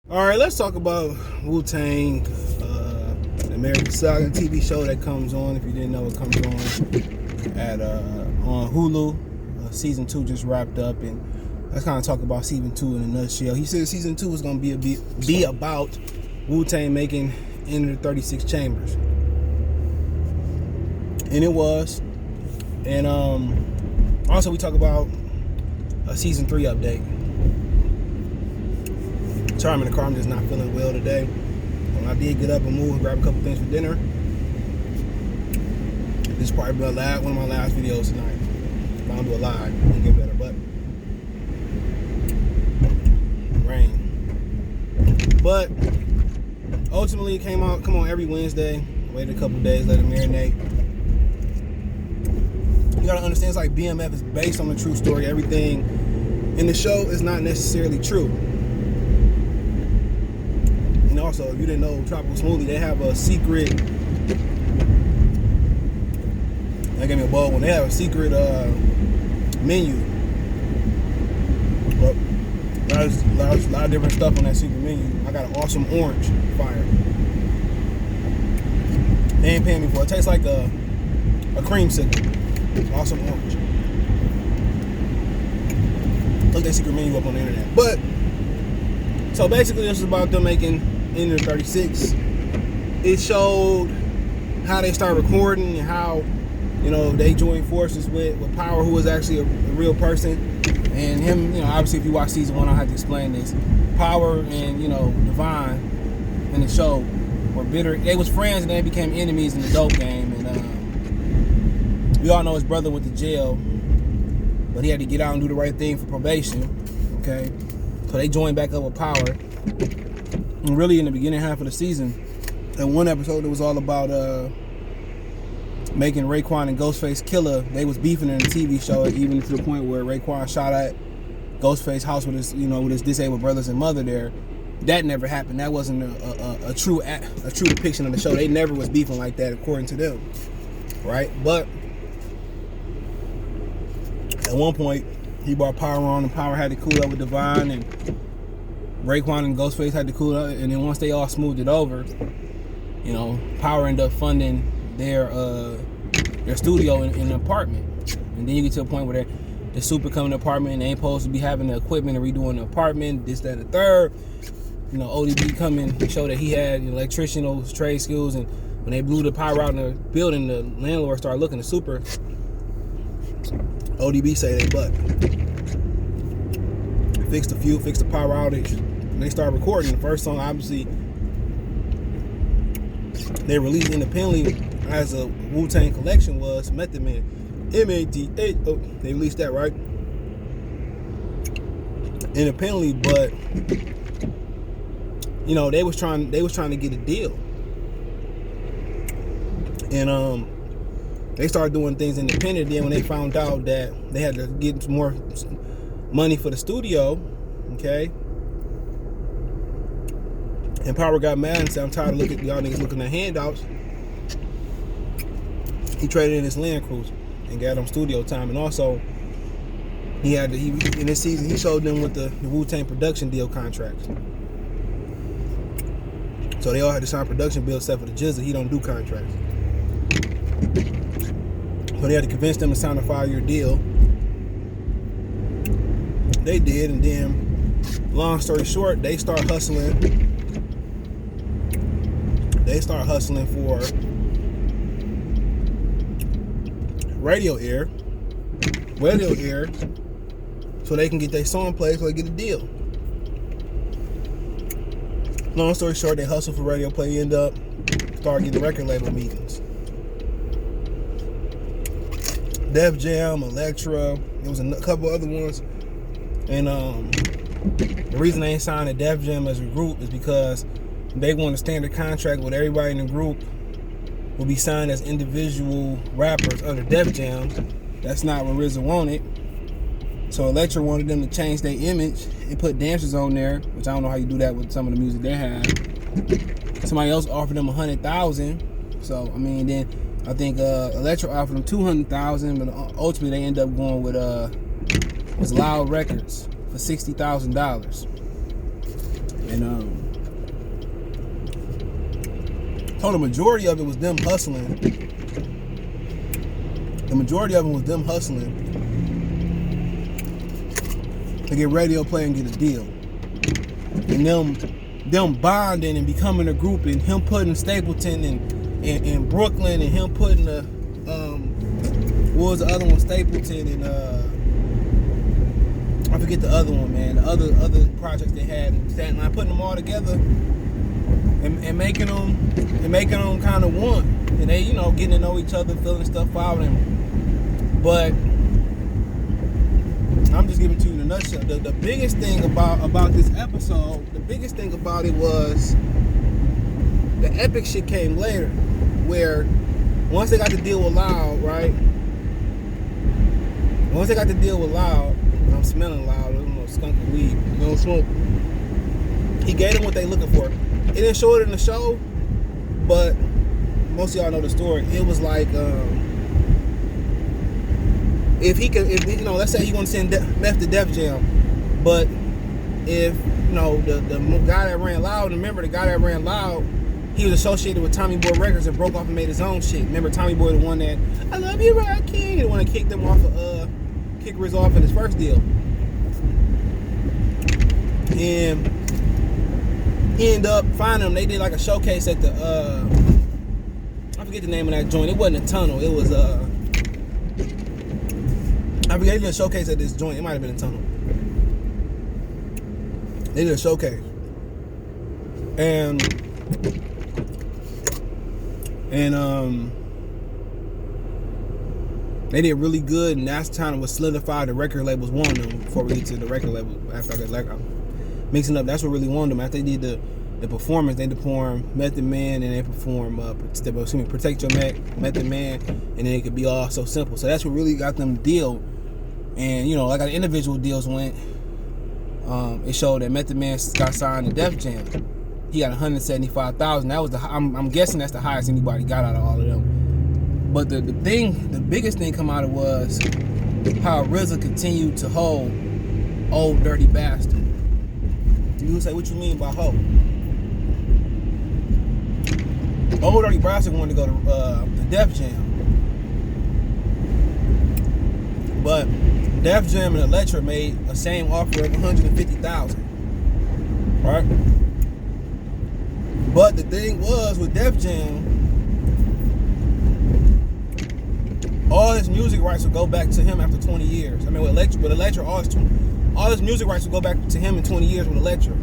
All right, let's talk about Wu-Tang, the American Saga TV show that comes on. If you didn't know, it comes on on Hulu. Season 2 just wrapped up, and let's kind of talk about season 2 in a nutshell. He said season 2 is going to be about Wu-Tang making Enter the 36 Chambers, and it was. And also we talk about a season 3 update. Sorry, I'm in the car. I'm just not feeling well today. I did get up and move and grab a couple things for dinner. This is probably one of my last videos tonight. If I don't do a live, it'll get better. But rain. But ultimately, it come on every Wednesday. Waited a couple days, let it marinate. You gotta understand, it's like BMF is based on a true story. Everything in the show is not necessarily true. And also, if you didn't know, Tropical Smoothie, they have a secret. They gave me a bowl one. They have a secret menu. But there's a lot of different stuff on that secret menu. I got an awesome orange fire. They ain't paying me for it. It tastes like a creamsicle. Awesome orange. Look that secret menu up on the internet. But so basically, this is about them making Enter 36. It showed how they started recording and how, you know, they joined forces with Power, who was actually a real person, and him. You know, obviously, if you watch season 1, I have to explain this. Power and, you know, Divine in the show were bitter. They was friends and they became enemies in the dope game. And we all know his brother went to jail, but he had to get out and do the right thing for probation. Okay, so they joined back up with Power. And really, in the beginning half of the season, in one episode, it was all about making Raekwon and Ghostface Killer. They was beefing in the TV show, even to the point where Raekwon shot at Ghostface's house with his disabled brothers and mother there. That never happened. That wasn't a true depiction of the show. They never was beefing like that, according to them, right? But at one point, he brought Power on, and Power had to cool up with Divine, and Raekwon and Ghostface had to cool up. And then once they all smoothed it over, you know, Power ended up funding their studio in an apartment. And then you get to a point where the super come in the apartment, and they ain't supposed to be having the equipment and redoing the apartment, this, that, and the third. You know, ODB come in and show that he had electrician trade skills, and when they blew the power out in the building, the landlord started looking at super. ODB say they butt. Fixed the fuel, fixed the power outage, and they started recording. The first song, obviously, they released independently as a Wu-Tang collection was Method Man. M-A-D-A. Oh, they released that, right? Independently, but you know, they was trying to get a deal. And they started doing things independent. Then when they found out that they had to get more money for the studio, okay, and Power got mad and said, "I'm tired of y'all niggas looking at handouts." He traded in his Land Cruiser and got them studio time. And also, he in this season he showed them with the Wu-Tang production deal contracts. So they all had to sign production bills except for the Jizza. He don't do contracts. So they had to convince them to sign a 5-year deal. They did, and then, long story short, they start hustling. They start hustling for radio air, so they can get their song played, so they get a deal. Long story short, they hustle for radio play, end up start getting record label meetings. Def Jam, Elektra, there was a couple other ones. And the reason they ain't signed a Def Jam as a group is because they want a standard contract with everybody in the group will be signed as individual rappers under Def Jam. That's not what RZA wanted. So Elektra wanted them to change their image and put dancers on there, which I don't know how you do that with some of the music they have. Somebody else offered them $100,000. So I mean, then I think Elektra offered them $200,000, but ultimately they end up going with Loud Records for $60,000. And so the majority of it was them hustling. The majority of it was them hustling to get radio play and get a deal. And them bonding and becoming a group, and him putting Stapleton in Brooklyn, and him putting what was the other one, Stapleton, and I forget the other one, man. The other projects they had in Staten Island, putting them all together and making them kind of one, and they getting to know each other, filling stuff out, but I'm just giving it to you in a nutshell. The biggest thing about this episode, the biggest thing about it was the epic shit came later, where once they got to deal with Loud, right? Once they got to deal with Loud, I'm smelling Loud, skunk and weed, smoke. He gave them what they looking for. It didn't show it in the show, but most of y'all know the story. It was like, if let's say he want to send Meth to Def Jam, but if the guy that ran Loud, remember the guy that ran Loud, he was associated with Tommy Boy Records and broke off and made his own shit. Remember Tommy Boy, the one that I love you, Rod King, the one that kicked him off kick Riz off in his first deal, and he ended up finding him. They did like a showcase at the I forget the name of that joint. It wasn't a tunnel. It was I forget, they did a showcase at this joint. It might have been a tunnel. They did a showcase. And they did really good, and that's kind of what solidified the record labels wanted them. Before we get to the record label, after I got mixing up, that's what really wanted them. After they did the performance, they performed Method Man, and they performed Protect Your Method Man, and then it could be all so simple. So that's what really got them to deal. And like how the individual deals went, it showed that Method Man got signed to Def Jam. He got 175,000. That was I'm guessing that's the highest anybody got out of all of them. But the biggest thing come out of was how RZA continued to hold Old Dirty Bastard. You would say, what you mean by hold? Old Dirty Bastard wanted to go to Def Jam, but Def Jam and Elektra made a same offer of 150,000, right? But the thing was with Def Jam, all his music rights would go back to him after 20 years. I mean, with Elektra, all his music rights would go back to him in 20 years with Elektra.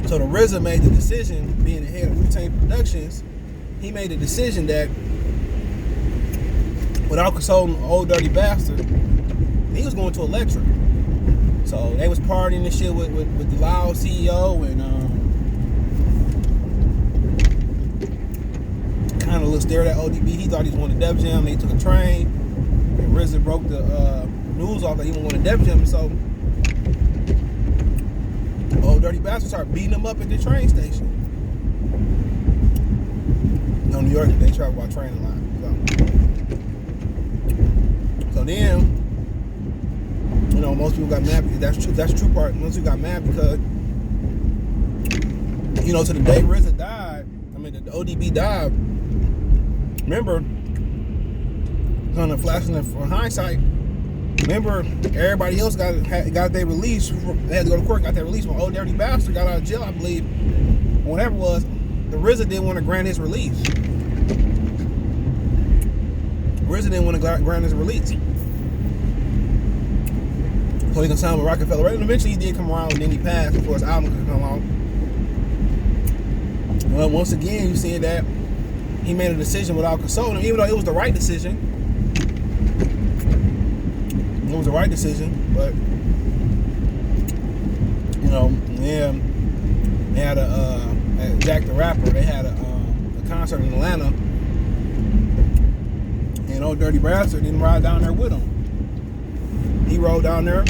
So the RZA made the decision, being the head of Wu-Tang Productions, he made the decision that without consulting Old Dirty Bastard, he was going to Elektra. So they was partying and shit with the Loud CEO, and kind of stared at ODB. He thought he was going to Def Jam. They took a train, and RZA broke the news off that he was going to Def Jam. So Old Dirty Bastard started beating him up at the train station. New York, they travel by train a lot. So then, most people got mad because that's true. That's the true part. Most people got mad because, to the day RZA died, the ODB died. Remember, kind of flashing for hindsight. Remember, everybody else got their release. They had to go to court, got their release. When Old Dirty Bastard got out of jail, I believe, whatever it was, the RZA didn't want to grant his release. RZA didn't want to grant his release. So he can sign with Rockefeller. And eventually he did come around, and then he passed before his album could come out. Well, once again, you see that he made a decision without consulting, even though it was the right decision. It was the right decision, but they had at Jack the Rapper. They had a concert in Atlanta, and Old Dirty Bastard didn't ride down there with him. He rode down there.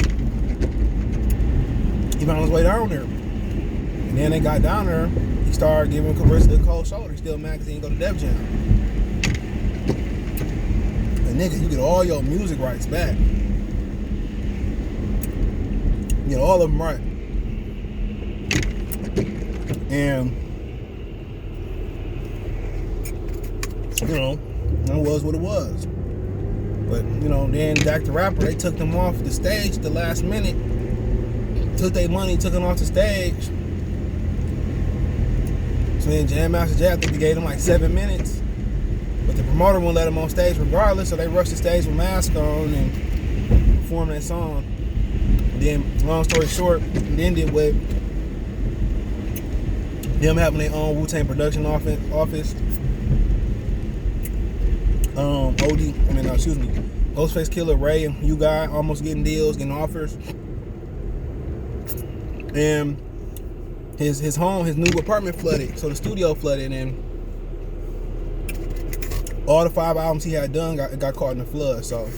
He found his way down there, and then they got down there. He started giving RZA the cold shoulder. He's still mad because he didn't go to Def Jam. And nigga, you get all your music rights back. You get all of them right. And it was what it was. But then Jack the Rapper, they took them off the stage at the last minute. Took their money, took them off the stage. So then Jam Master Jay, I think they gave them like 7 minutes. But the promoter won't let them on stage regardless, so they rushed the stage with mask on and performed that song. And then, long story short, it ended with them having their own Wu-Tang production office. Ghostface Killer, Ray, and you guy almost getting deals, getting offers. And his home, his new apartment flooded, so the studio flooded, and all the 5 albums he had done got caught in the flood. So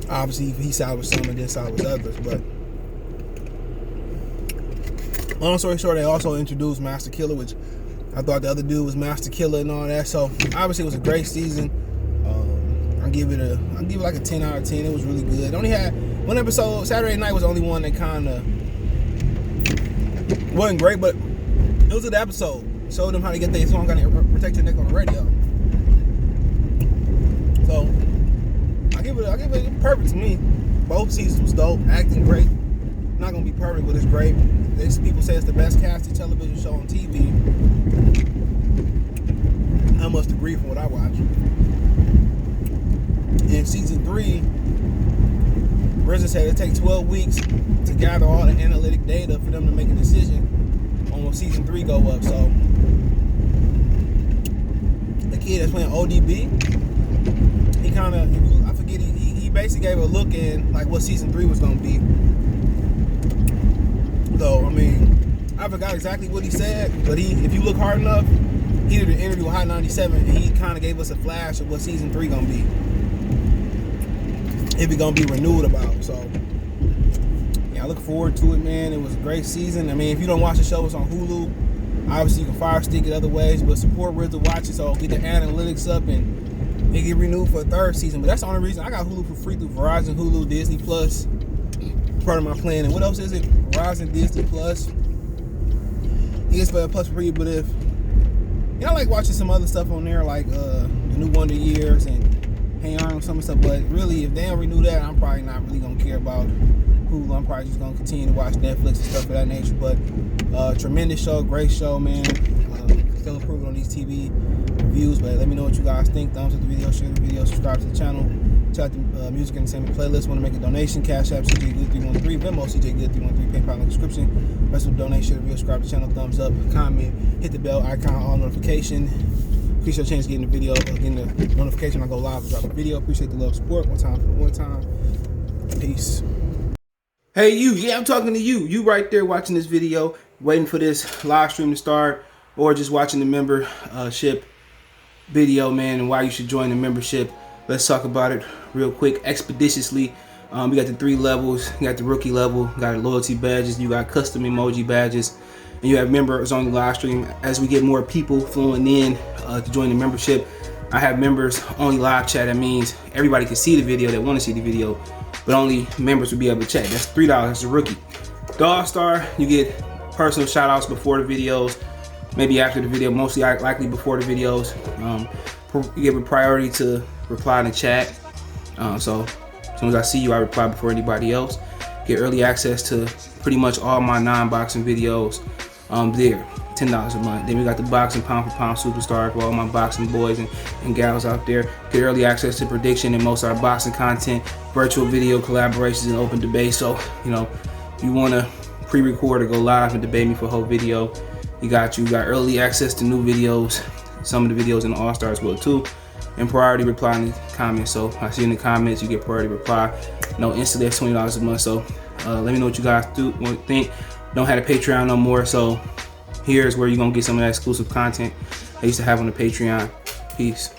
obviously he salvaged some and then salvaged others. But long story short, they also introduced Master Killer, which I thought the other dude was Master Killer and all that. So obviously it was a great season. I'll give it like a 10 out of 10. It was really good. It only had one episode. Saturday night was the only one that kind of wasn't great, but it was a good episode. Showed them how to get their song on and protect your neck on the radio. So I give it perfect to me. Both seasons was dope. Acting great. Not gonna be perfect, but it's great. People say it's the best casted television show on TV. I must agree from what I watched. In season 3, RZA said it takes 12 weeks to gather all the analytic data for them to make a decision on when season 3 go up. So the kid that's playing ODB, he kind of, I forget, he basically gave a look in like what season 3 was gonna be. So I mean, I forgot exactly what he said, but if you look hard enough, he did an interview with Hot 97 and he kind of gave us a flash of what season 3 gonna be. If it's gonna be renewed about. So yeah, I look forward to it, man. It was a great season. I mean, if you don't watch the show, it's on Hulu. Obviously, you can fire stick it other ways, but support RZA, watch it, so get the analytics up and it get renewed for a 3rd season. But that's the only reason I got Hulu for free through Verizon, Hulu, Disney Plus. Part of my plan. And what else is it? Verizon, Disney Plus. ESPN Plus for free. But if I like watching some other stuff on there, like the New Wonder Years and Hey Arnold, some stuff. But really, if they don't renew that, I'm probably not really gonna care about Hulu. I'm probably just gonna continue to watch Netflix and stuff of that nature. But tremendous show, great show, man. Still improving on these TV reviews. But let me know what you guys think. Thumbs up the video, share the video, subscribe to the channel. Check out the music and entertainment playlist. Want to make a donation? Cash App CJGood313, Venmo CJGood313, PayPal in the description. Rest of the donation, share the video, subscribe to the channel, thumbs up, comment, hit the bell icon, all notification. Increase your chance of getting the video, getting the notification when I go live and drop a video. Appreciate the love, support. One time. Peace. Hey you, yeah, I'm talking to you. You right there watching this video, waiting for this live stream to start, or just watching the membership video, man, and why you should join the membership. Let's talk about it real quick, expeditiously. We got the 3 levels. You got the rookie level, you got loyalty badges, you got custom emoji badges, and you have members on the live stream. As we get more people flowing in to join the membership, I have members only live chat. That means everybody can see the video that want to see the video, but only members will be able to chat. That's $3. That's a rookie. The All-Star, you get personal shout outs before the videos, maybe after the video, mostly likely before the videos. You give a priority to reply in the chat. So as soon as I see you, I reply before anybody else. Get early access to pretty much all my non-boxing videos there. $10 a month. Then we got the boxing pound for pound superstar for all my boxing boys and gals out there. Get early access to prediction and most of our boxing content, virtual video collaborations, and open debate. So you want to pre-record or go live and debate me for a whole video, you got early access to new videos, some of the videos in the All-Star as well too, and priority reply in the comments. So I see in the comments, you get priority reply. Instantly, that's $20 a month. So let me know what you guys think. Don't have a Patreon no more, so here's where you're gonna get some of that exclusive content I used to have on the Patreon. Peace.